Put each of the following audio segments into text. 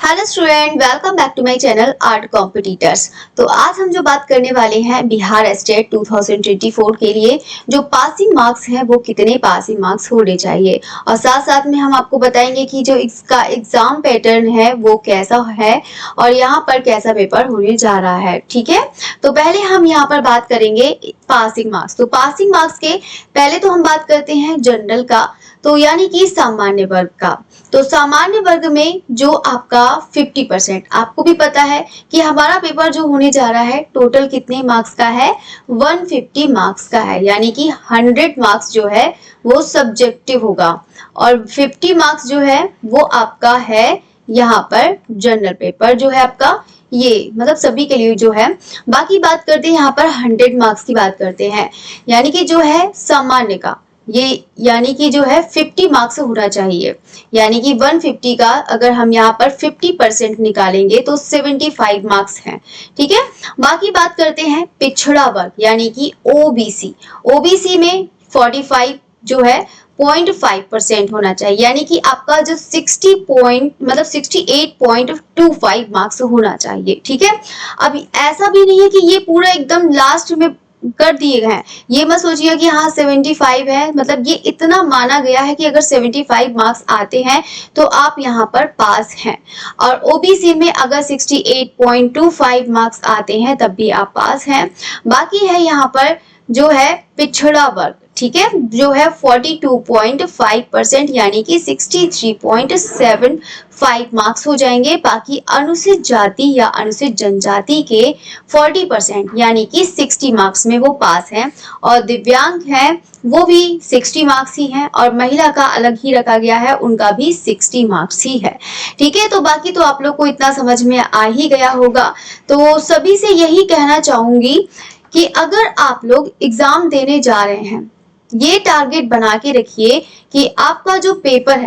Hello student, welcome back to my channel art competitors. तो आज हम जो बात करने वाले हैं बिहार स्टेट 2024 के लिए जो पासिंग मार्क्स हैं वो कितने पासिंग मार्क्स होने चाहिए, और साथ साथ में हम आपको बताएंगे कि जो इसका एग्जाम पैटर्न है वो कैसा है और यहाँ पर कैसा पेपर होने जा रहा है। ठीक है, तो पहले हम यहाँ पर बात करेंगे पासिंग मार्क्स। तो पासिंग मार्क्स के पहले तो हम बात करते हैं जनरल का, तो यानी कि सामान्य वर्ग का। तो सामान्य वर्ग में जो आपका 50%, आपको भी पता है कि हमारा पेपर जो होने जा रहा है टोटल कितने मार्क्स का है, 150 मार्क्स का है। यानी कि 100 मार्क्स जो है वो सब्जेक्टिव होगा और 50 मार्क्स जो है वो आपका है यहाँ पर जनरल पेपर जो है आपका, ये मतलब सभी के लिए जो है। बाकी बात करते हैं यहाँ पर 100 मार्क्स की बात करते हैं, यानी कि जो है सामान्य का ये यानी कि जो है 50 मार्क्स होना चाहिए। यानी कि 150 का अगर हम यहाँ पर 50% निकालेंगे तो 75 मार्क्स हैं। ठीक है, बाकी बात करते हैं पिछड़ा वर्ग यानी कि ओबीसी। ओबीसी में 45 जो है 0.5% होना चाहिए, यानी कि आपका जो 60 पॉइंट मतलब 68.25 मार्क्स होना चाहिए। ठीक है, अब ऐसा भी नहीं है कि ये पूरा एकदम लास्ट में कर दिए गए हैं। ये मत सोचिए कि हाँ 75 है, मतलब ये इतना माना गया है कि अगर 75 मार्क्स आते हैं तो आप यहाँ पर पास हैं, और ओबीसी में अगर 68.25 मार्क्स आते हैं तब भी आप पास हैं। बाकी है यहाँ पर जो है पिछड़ा वर्ग, ठीक है, जो है 42.5% यानी कि 63.75 मार्क्स हो जाएंगे। बाकी अनुसूचित जाति या अनुसूचित जनजाति के 40% यानी कि 60 मार्क्स में वो पास हैं, और दिव्यांग है वो भी 60 मार्क्स ही हैं, और महिला का अलग ही रखा गया है, उनका भी 60 मार्क्स ही है। ठीक है, तो बाकी तो आप लोग को इतना समझ में आ ही गया होगा। तो सभी से यही कहना चाहूंगी कि अगर आप लोग एग्जाम देने जा रहे हैं, ये टारगेट बना के रखिए कि आपका जो पेपर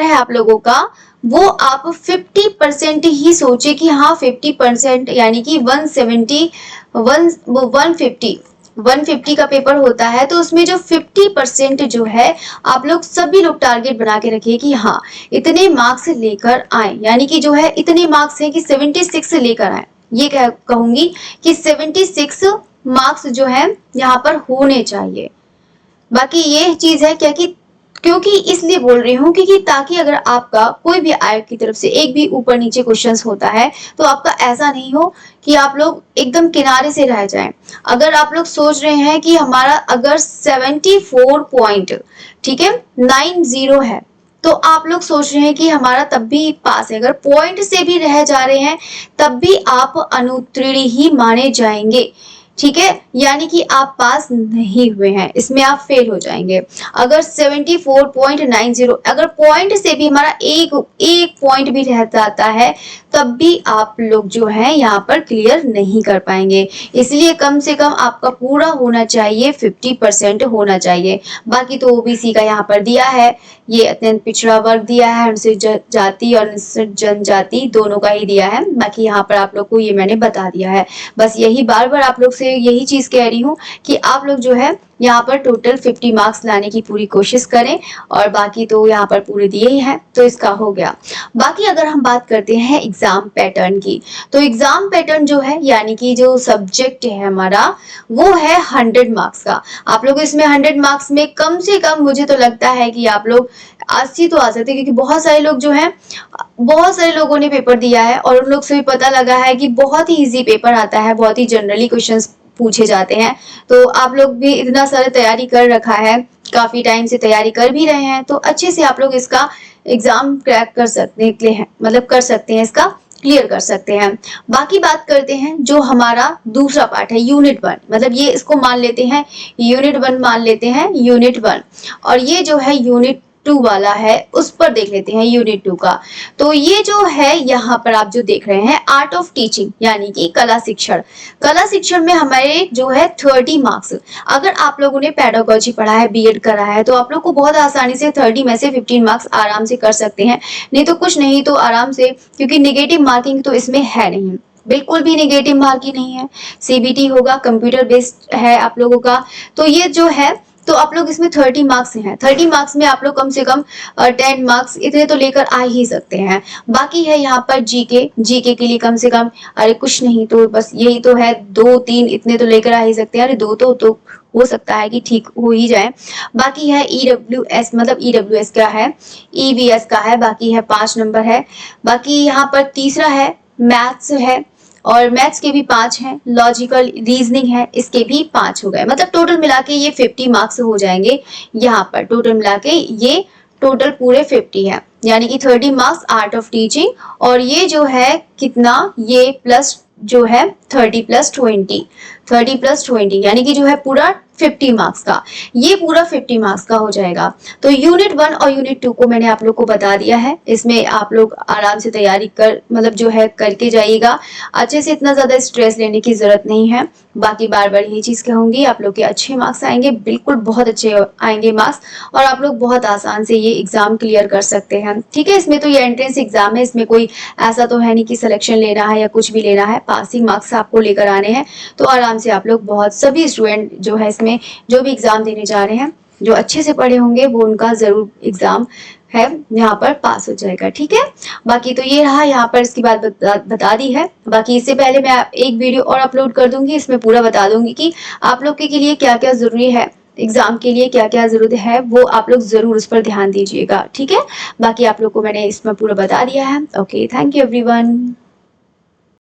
है आप लोगों का, वो आप 50% ही सोचे कि हाँ 50% यानी कि 150 का पेपर होता है, तो उसमें जो 50% जो है आप लोग सभी लोग टारगेट बना के रखिए कि हाँ इतने मार्क्स लेकर आए, यानी कि जो है इतने मार्क्स हैं कि 76 लेकर आए। ये कहूंगी कि 76 मार्क्स जो है यहाँ पर होने चाहिए। बाकी ये चीज है क्या कि क्योंकि इसलिए बोल रही हूँ क्योंकि ताकि अगर आपका कोई भी आयोग की तरफ से एक भी ऊपर नीचे क्वेश्चंस होता है तो आपका ऐसा नहीं हो कि आप लोग एकदम किनारे से रह जाएं। अगर आप लोग सोच रहे हैं कि हमारा अगर 74 पॉइंट ठीक है 90 है, तो आप लोग सोच रहे हैं कि हमारा तब भी पास है, अगर पॉइंट से भी रह जा रहे हैं तब भी आप अनुत्तीर्ण ही माने जाएंगे। ठीक है, यानी कि आप पास नहीं हुए हैं, इसमें आप फेल हो जाएंगे। अगर 74.90 अगर पॉइंट से भी हमारा एक पॉइंट भी रह जाता है तब भी आप लोग जो है यहाँ पर क्लियर नहीं कर पाएंगे। इसलिए कम से कम आपका पूरा होना चाहिए 50% होना चाहिए। बाकी तो ओबीसी का यहाँ पर दिया है, ये अत्यंत पिछड़ा वर्ग दिया है, अनुसूचित जाति और अनुसूचित जनजाति दोनों का ही दिया है। बाकी यहाँ पर आप लोग को ये मैंने बता दिया है। बस यही बार बार आप लोग से यही चीज कह रही हूँ कि आप लोग जो है यहाँ पर टोटल 50 मार्क्स लाने की पूरी कोशिश करें, और बाकी तो यहाँ पर पूरे दिए ही हैं तो इसका हो गया। बाकी अगर हम बात करते हैं एग्जाम पैटर्न की, तो एग्जाम पैटर्न जो है यानी कि जो सब्जेक्ट है हमारा वो है 100 मार्क्स का। आप लोग इसमें 100 मार्क्स में कम से कम मुझे तो लगता है कि आप लोग 80 तो आ सकते, क्योंकि बहुत सारे लोग जो है बहुत सारे लोगों ने पेपर दिया है और उन लोग से भी पता लगा है कि बहुत ही इजी पेपर आता है, बहुत ही जनरली क्वेश्चंस पूछे जाते हैं। तो आप लोग भी इतना सारा तैयारी कर रखा है, काफी टाइम से तैयारी कर भी रहे हैं, तो अच्छे से आप लोग इसका एग्जाम क्रैक कर सकते हैं, मतलब कर सकते हैं, इसका क्लियर कर सकते हैं। बाकी बात करते हैं जो हमारा दूसरा पार्ट है यूनिट 1, मतलब ये इसको मान लेते हैं यूनिट 1 मान लेते हैं यूनिट 1, और ये जो है यूनिट 2 वाला है उस पर देख लेते हैं यूनिट 2 का। तो ये जो है यहाँ पर आप जो देख रहे हैं आर्ट ऑफ टीचिंग यानी कि कला शिक्षण। कला शिक्षण में हमारे जो है 30 मार्क्स, अगर आप लोगों ने पेडागोजी पढ़ा है, बीएड करा है, तो आप लोग को बहुत आसानी से 30 में से 15 मार्क्स आराम से कर सकते हैं, नहीं तो कुछ नहीं तो आराम से, क्योंकि नेगेटिव मार्किंग तो इसमें है नहीं, बिल्कुल भी नेगेटिव मार्किंग नहीं है। सीबीटी होगा, कंप्यूटर बेस्ड है आप लोगों का। तो ये जो है तो आप लोग इसमें 30 मार्क्स हैं, 30 मार्क्स में आप लोग कम से कम 10 मार्क्स इतने तो लेकर आ ही सकते हैं। बाकी है यहाँ पर जीके, जीके के लिए कम से कम, अरे कुछ नहीं तो बस यही तो है, 2-3 इतने तो लेकर आ ही सकते हैं, अरे दो तो हो सकता है कि ठीक हो ही जाए। बाकी है ईडब्ल्यूएस, मतलब ईडब्ल्यूएस क्या है, ईवीएस का है, बाकी है 5 नंबर है। बाकी यहाँ पर तीसरा है मैथ्स है, और मैथ्स के भी 5 हैं, लॉजिकल रीजनिंग है, इसके भी 5 हो गए। मतलब टोटल मिला के ये 50 मार्क्स हो जाएंगे। यहाँ पर टोटल मिला के ये टोटल पूरे 50 है, यानी कि 30 मार्क्स आर्ट ऑफ टीचिंग, और ये जो है कितना, ये प्लस जो है 30 प्लस 20, 30 प्लस 20 यानी कि जो है पूरा 50 मार्क्स का, ये पूरा 50 मार्क्स का हो जाएगा। तो यूनिट 1 और यूनिट 2 को मैंने आप लोग को बता दिया है, इसमें आप लोग आराम से तैयारी कर, मतलब जो है करके जाइएगा अच्छे से, इतना ज्यादा स्ट्रेस लेने की जरूरत नहीं है। बाकी बार बार यही चीज कहूंगी, आप लोग के अच्छे मार्क्स आएंगे, बिल्कुल बहुत अच्छे आएंगे मार्क्स, और आप लोग बहुत आसान से ये एग्जाम क्लियर कर सकते हैं। ठीक है, इसमें तो ये एंट्रेंस एग्जाम है, इसमें कोई ऐसा तो है नहीं कि सिलेक्शन लेना है या कुछ भी लेना है, पासिंग मार्क्स आपको लेकर आने हैं। तो आराम से आप लोग, बहुत सभी स्टूडेंट जो है इसमें जो भी एग्जाम देने जा रहे हैं, जो अच्छे से पढ़े होंगे वो उनका जरूर एग्जाम है यहाँ पर पास हो जाएगा। ठीक है, बाकी तो ये रहा, यहाँ पर इसकी बात बता दी है। बाकी इससे पहले मैं एक वीडियो और अपलोड कर दूंगी, इसमें पूरा बता दूंगी कि आप लोग के लिए क्या क्या जरूरी है, एग्जाम के लिए क्या क्या जरूरत है, वो आप लोग जरूर उस पर ध्यान दीजिएगा। ठीक है, बाकी आप लोग को मैंने इसमें पूरा बता दिया है। Okay, thank you everyone.